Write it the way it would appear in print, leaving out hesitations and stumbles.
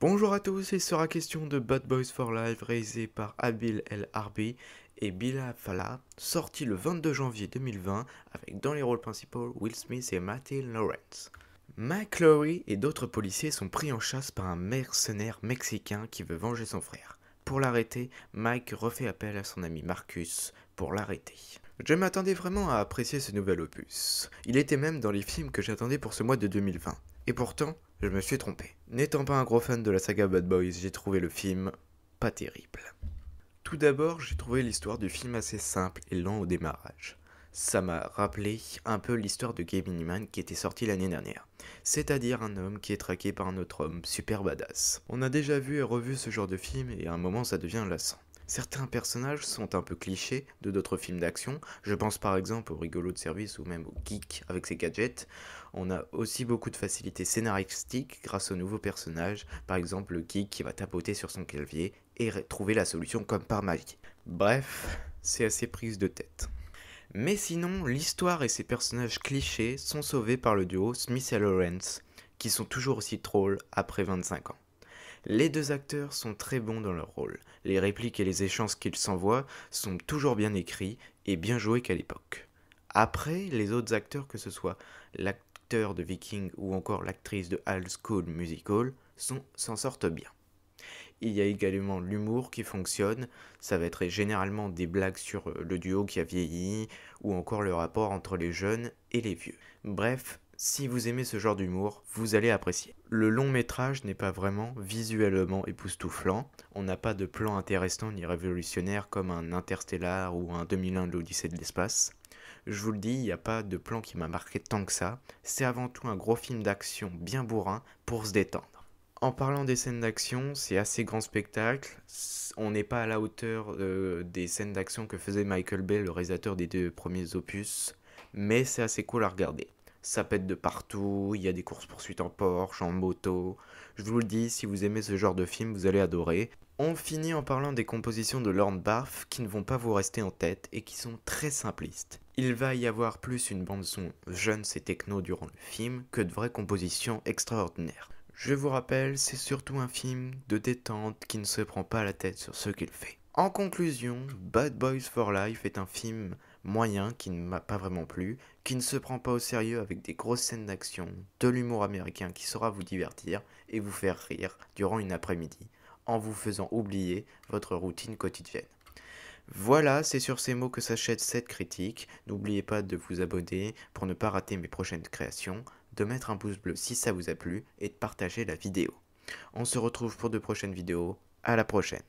Bonjour à tous, il sera question de Bad Boys for Life réalisé par Adil El Harbi et Bilal Fallah, sorti le 22 janvier 2020 avec dans les rôles principaux Will Smith et Matthew Lawrence. Mike Lowry et d'autres policiers sont pris en chasse par un mercenaire mexicain qui veut venger son frère. Pour l'arrêter, Mike refait appel à son ami Marcus pour l'arrêter. Je m'attendais vraiment à apprécier ce nouvel opus. Il était même dans les films que j'attendais pour ce mois de 2020. Et pourtant, je me suis trompé. N'étant pas un gros fan de la saga Bad Boys, j'ai trouvé le film pas terrible. Tout d'abord, j'ai trouvé l'histoire du film assez simple et lent au démarrage. Ça m'a rappelé un peu l'histoire de Gaming Man qui était sorti l'année dernière. C'est-à-dire un homme qui est traqué par un autre homme super badass. On a déjà vu et revu ce genre de film et à un moment ça devient lassant. Certains personnages sont un peu clichés de d'autres films d'action. Je pense par exemple au rigolo de service ou même au geek avec ses gadgets. On a aussi beaucoup de facilité scénaristique grâce aux nouveaux personnages. Par exemple le geek qui va tapoter sur son clavier et trouver la solution comme par magie. Bref, c'est assez prise de tête. Mais sinon, l'histoire et ses personnages clichés sont sauvés par le duo Smith et Lawrence, qui sont toujours aussi drôles après 25 ans. Les deux acteurs sont très bons dans leur rôle. Les répliques et les échanges qu'ils s'envoient sont toujours bien écrits et bien joués qu'à l'époque. Après, les autres acteurs, que ce soit l'acteur de Viking ou encore l'actrice de High School Musical, s'en sortent bien. Il y a également l'humour qui fonctionne, ça va être généralement des blagues sur le duo qui a vieilli, ou encore le rapport entre les jeunes et les vieux. Bref, si vous aimez ce genre d'humour, vous allez apprécier. Le long métrage n'est pas vraiment visuellement époustouflant, on n'a pas de plan intéressant ni révolutionnaire comme un Interstellar ou un 2001 de l'Odyssée de l'espace. Je vous le dis, il n'y a pas de plan qui m'a marqué tant que ça, c'est avant tout un gros film d'action bien bourrin pour se détendre. En parlant des scènes d'action, c'est assez grand spectacle. On n'est pas à la hauteur des scènes d'action que faisait Michael Bay, le réalisateur des deux premiers opus, mais c'est assez cool à regarder. Ça pète de partout, il y a des courses-poursuites en Porsche, en moto. Je vous le dis, si vous aimez ce genre de film, vous allez adorer. On finit en parlant des compositions de Lorne Barth qui ne vont pas vous rester en tête et qui sont très simplistes. Il va y avoir plus une bande-son jeune et techno durant le film que de vraies compositions extraordinaires. Je vous rappelle, c'est surtout un film de détente qui ne se prend pas la tête sur ce qu'il fait. En conclusion, Bad Boys for Life est un film moyen qui ne m'a pas vraiment plu, qui ne se prend pas au sérieux avec des grosses scènes d'action, de l'humour américain qui saura vous divertir et vous faire rire durant une après-midi, en vous faisant oublier votre routine quotidienne. Voilà, c'est sur ces mots que s'achève cette critique. N'oubliez pas de vous abonner pour ne pas rater mes prochaines créations, de mettre un pouce bleu si ça vous a plu et de partager la vidéo. On se retrouve pour de prochaines vidéos. À la prochaine.